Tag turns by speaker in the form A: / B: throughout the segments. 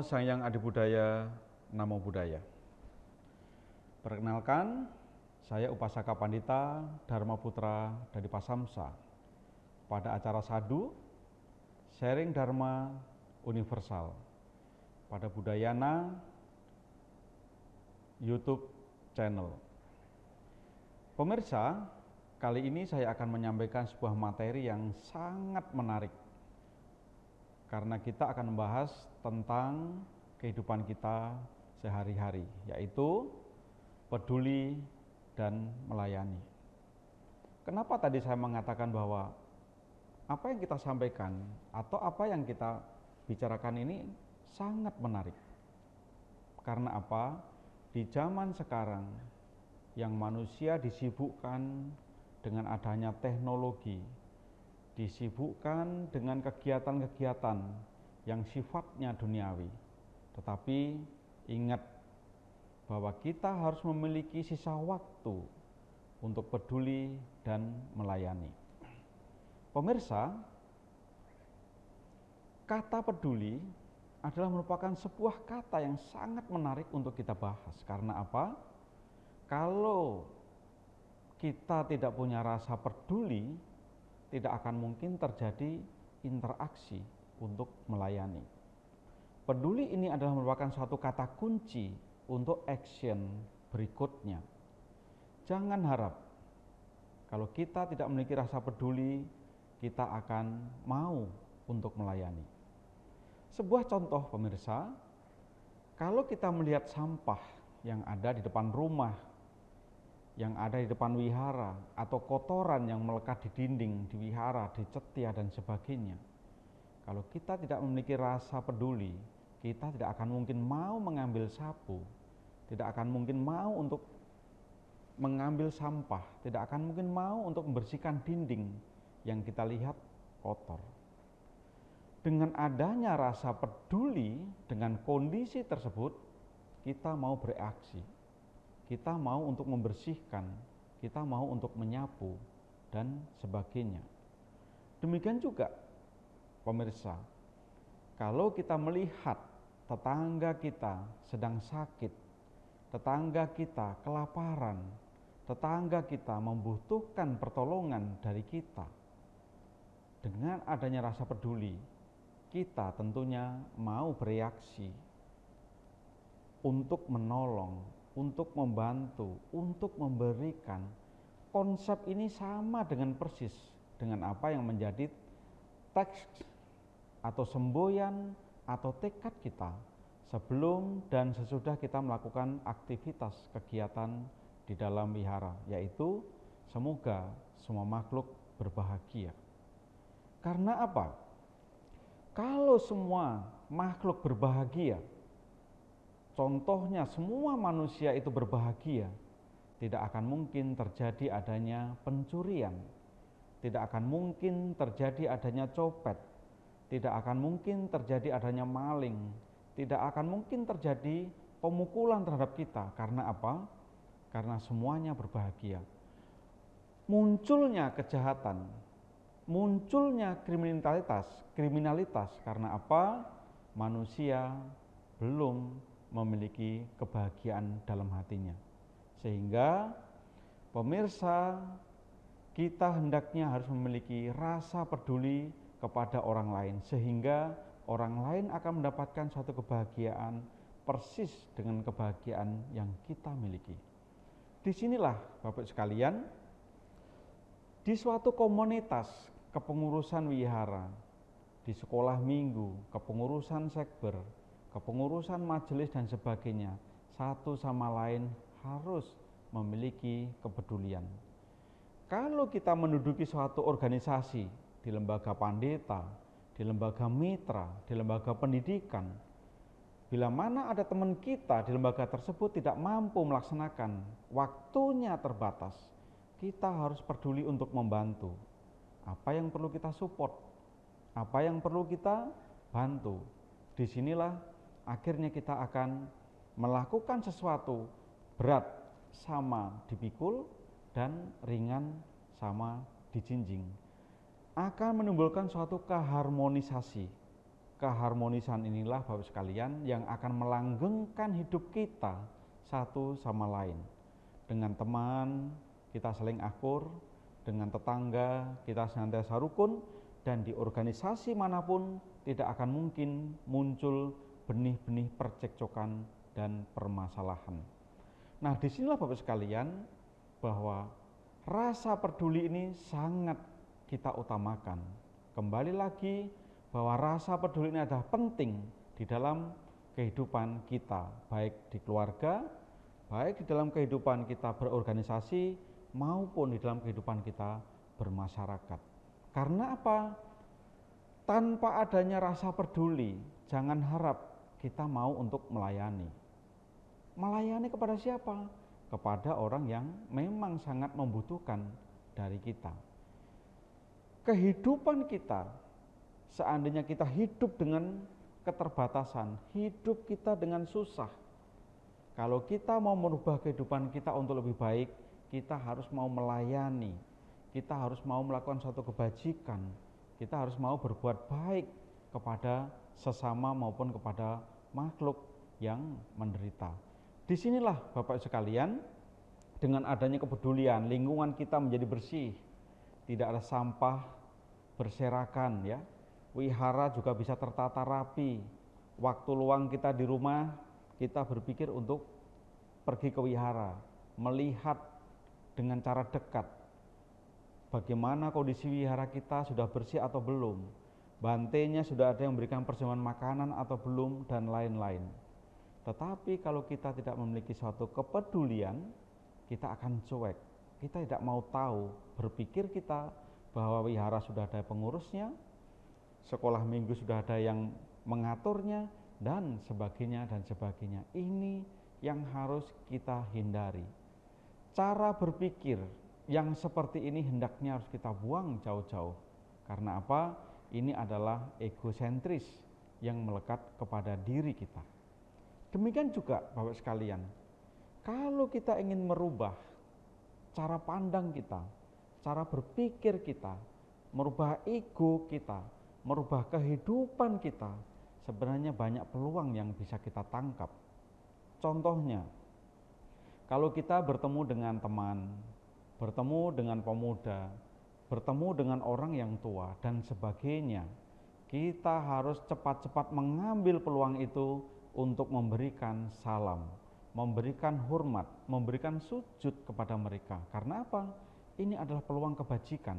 A: Sangyang Adibudaya, Namo Buddhaya. Perkenalkan, saya Upasaka Pandita Dharma Putra dari Pasamsa. Pada acara Sadhu, Sharing Dharma Universal pada Budayana YouTube channel. Pemirsa, kali ini saya akan menyampaikan sebuah materi yang sangat menarik karena kita akan membahas tentang kehidupan kita sehari-hari, yaitu peduli dan melayani. Kenapa tadi saya mengatakan bahwa apa yang kita sampaikan atau apa yang kita bicarakan ini sangat menarik? Karena apa? Di zaman sekarang yang manusia disibukkan dengan adanya teknologi, disibukkan dengan kegiatan-kegiatan yang sifatnya duniawi. Tetapi ingat bahwa kita harus memiliki sisa waktu untuk peduli dan melayani. Pemirsa, kata peduli adalah merupakan sebuah kata yang sangat menarik untuk kita bahas. Karena apa? Kalau kita tidak punya rasa peduli, tidak akan mungkin terjadi interaksi untuk melayani. Peduli ini adalah merupakan suatu kata kunci untuk action berikutnya. Jangan harap kalau kita tidak memiliki rasa peduli, kita akan mau untuk melayani. Sebuah contoh pemirsa, kalau kita melihat sampah yang ada di depan rumah, yang ada di depan wihara, atau kotoran yang melekat di dinding, di wihara, di cetiah dan sebagainya. Kalau kita tidak memiliki rasa peduli, kita tidak akan mungkin mau mengambil sapu, tidak akan mungkin mau untuk mengambil sampah, tidak akan mungkin mau untuk membersihkan dinding yang kita lihat kotor. Dengan adanya rasa peduli dengan kondisi tersebut, kita mau bereaksi. Kita mau untuk membersihkan, kita mau untuk menyapu, dan sebagainya. Demikian juga, pemirsa, kalau kita melihat tetangga kita sedang sakit, tetangga kita kelaparan, tetangga kita membutuhkan pertolongan dari kita, dengan adanya rasa peduli, kita tentunya mau bereaksi untuk menolong, untuk membantu, untuk memberikan. Konsep ini sama dengan persis dengan apa yang menjadi teks atau semboyan atau tekad kita sebelum dan sesudah kita melakukan aktivitas kegiatan di dalam wihara, yaitu semoga semua makhluk berbahagia. Karena apa? Kalau semua makhluk berbahagia, contohnya semua manusia itu berbahagia, tidak akan mungkin terjadi adanya pencurian, tidak akan mungkin terjadi adanya copet, tidak akan mungkin terjadi adanya maling, tidak akan mungkin terjadi pemukulan terhadap kita. Karena apa? Karena semuanya berbahagia. Munculnya kejahatan, munculnya kriminalitas karena apa? Manusia belum memiliki kebahagiaan dalam hatinya. Sehingga pemirsa, kita hendaknya harus memiliki rasa peduli kepada orang lain, sehingga orang lain akan mendapatkan suatu kebahagiaan persis dengan kebahagiaan yang kita miliki. Disinilah Bapak sekalian, di suatu komunitas kepengurusan wihara, di sekolah minggu, kepengurusan sekber, kepengurusan majelis dan sebagainya, satu sama lain harus memiliki kepedulian. Kalau kita menduduki suatu organisasi, di lembaga pandita, di lembaga mitra, di lembaga pendidikan, bila mana ada teman kita di lembaga tersebut tidak mampu melaksanakan, waktunya terbatas, kita harus peduli untuk membantu. Apa yang perlu kita support, apa yang perlu kita bantu. Disinilah akhirnya kita akan melakukan sesuatu berat sama dipikul dan ringan sama dijinjing. Akan menimbulkan suatu keharmonisasi keharmonisan inilah Bapak sekalian yang akan melanggengkan hidup kita satu sama lain. Dengan teman kita saling akur, dengan tetangga kita senantiasa rukun, dan di organisasi manapun tidak akan mungkin muncul benih-benih percekcokan dan permasalahan. Nah, disinilah Bapak sekalian bahwa rasa peduli ini sangat kita utamakan. Kembali lagi bahwa rasa peduli ini adalah penting di dalam kehidupan kita, baik di keluarga, baik di dalam kehidupan kita berorganisasi, maupun di dalam kehidupan kita bermasyarakat. Karena apa? Tanpa adanya rasa peduli, jangan harap kita mau untuk melayani. Melayani kepada siapa? Kepada orang yang memang sangat membutuhkan dari kita. Kehidupan kita, seandainya kita hidup dengan keterbatasan, hidup kita dengan susah, kalau kita mau merubah kehidupan kita untuk lebih baik, kita harus mau melayani, kita harus mau melakukan suatu kebajikan, kita harus mau berbuat baik kepada sesama maupun kepada makhluk yang menderita. Disinilah Bapak sekalian, dengan adanya kepedulian, lingkungan kita menjadi bersih, tidak ada sampah berserakan ya. Wihara juga bisa tertata rapi. Waktu luang kita di rumah, kita berpikir untuk pergi ke wihara, melihat dengan cara dekat bagaimana kondisi wihara kita, sudah bersih atau belum, bantainya sudah ada yang memberikan persembahan makanan atau belum, dan lain-lain. Tetapi kalau kita tidak memiliki suatu kepedulian, kita akan cuek, kita tidak mau tahu, berpikir kita bahwa wihara sudah ada pengurusnya, sekolah minggu sudah ada yang mengaturnya, dan sebagainya dan sebagainya. Ini yang harus kita hindari. Cara berpikir yang seperti ini hendaknya harus kita buang jauh-jauh. Karena apa? Ini adalah egosentris yang melekat kepada diri kita. Demikian juga Bapak sekalian, kalau kita ingin merubah cara pandang kita, cara berpikir kita, merubah ego kita, merubah kehidupan kita, sebenarnya banyak peluang yang bisa kita tangkap. Contohnya, kalau kita bertemu dengan teman, bertemu dengan pemuda, bertemu dengan orang yang tua, dan sebagainya, kita harus cepat-cepat mengambil peluang itu untuk memberikan salam, memberikan hormat, memberikan sujud kepada mereka. Karena apa? Ini adalah peluang kebajikan.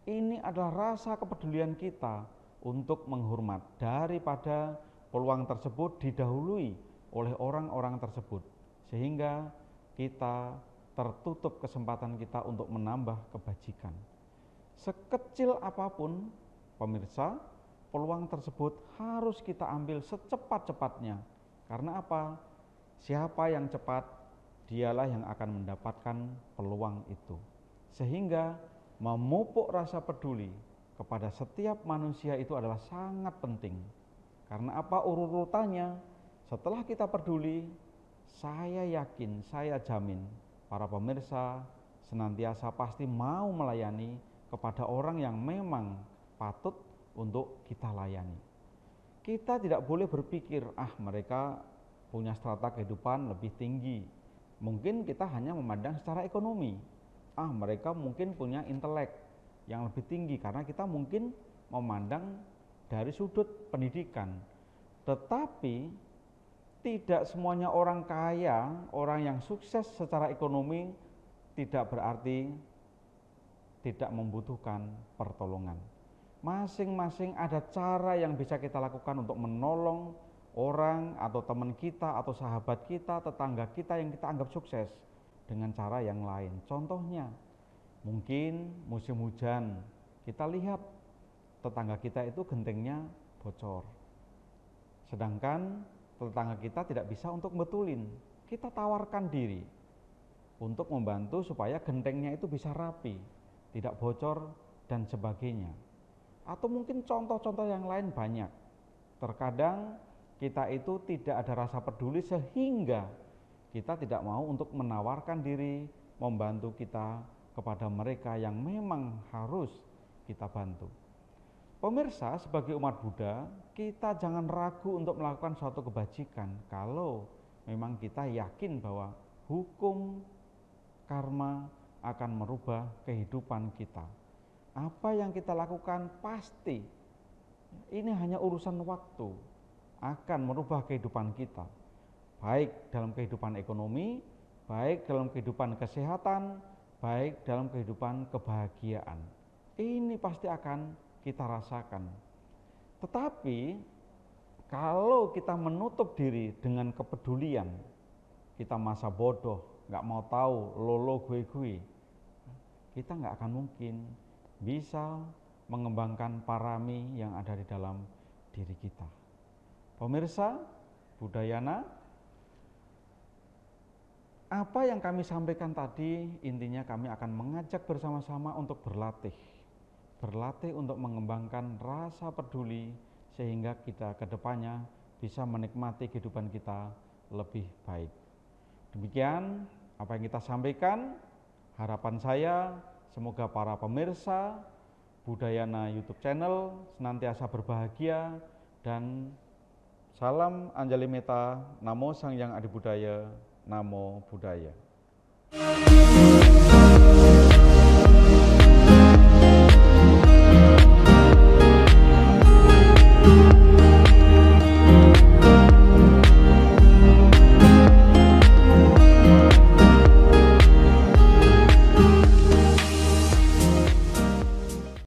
A: Ini adalah rasa kepedulian kita untuk menghormat, daripada peluang tersebut didahului oleh orang-orang tersebut, sehingga kita tertutup kesempatan kita untuk menambah kebajikan. Sekecil apapun, pemirsa, peluang tersebut harus kita ambil secepat-cepatnya. Karena apa? Siapa yang cepat, dialah yang akan mendapatkan peluang itu. Sehingga memupuk rasa peduli kepada setiap manusia itu adalah sangat penting. Karena apa? Urutannya, setelah kita peduli, saya yakin, saya jamin, para pemirsa senantiasa pasti mau melayani kepada orang yang memang patut untuk kita layani. Kita tidak boleh berpikir, mereka punya strata kehidupan lebih tinggi. Mungkin kita hanya memandang secara ekonomi. Mereka mungkin punya intelek yang lebih tinggi, karena kita mungkin memandang dari sudut pendidikan. Tetapi tidak semuanya orang kaya, orang yang sukses secara ekonomi tidak berarti tidak membutuhkan pertolongan. Masing-masing ada cara yang bisa kita lakukan untuk menolong orang atau teman kita atau sahabat kita, tetangga kita yang kita anggap sukses dengan cara yang lain. Contohnya, mungkin musim hujan, kita lihat tetangga kita itu gentengnya bocor, sedangkan tetangga kita tidak bisa untuk betulin. Kita tawarkan diri untuk membantu supaya gentengnya itu bisa rapi, tidak bocor dan sebagainya. Atau mungkin contoh-contoh yang lain banyak. Terkadang kita itu tidak ada rasa peduli sehingga kita tidak mau untuk menawarkan diri, membantu kita kepada mereka yang memang harus kita bantu. Pemirsa, sebagai umat Buddha, kita jangan ragu untuk melakukan suatu kebajikan kalau memang kita yakin bahwa hukum karma akan merubah kehidupan kita. Apa yang kita lakukan pasti ini hanya urusan waktu akan merubah kehidupan kita, baik dalam kehidupan ekonomi, baik dalam kehidupan kesehatan, baik dalam kehidupan kebahagiaan. Ini pasti akan kita rasakan. Tetapi kalau kita menutup diri dengan kepedulian, kita masa bodoh, nggak mau tahu, lolo gue, kita nggak akan mungkin bisa mengembangkan parami yang ada di dalam diri kita. Pemirsa Budayana, apa yang kami sampaikan tadi intinya kami akan mengajak bersama-sama untuk berlatih untuk mengembangkan rasa peduli sehingga kita kedepannya bisa menikmati kehidupan kita lebih baik. Demikian apa yang kita sampaikan. Harapan saya semoga para pemirsa Budayana YouTube channel senantiasa berbahagia dan salam Anjali Meta, Namo Sang Hyang Adi Budaya, Namo Buddhaya.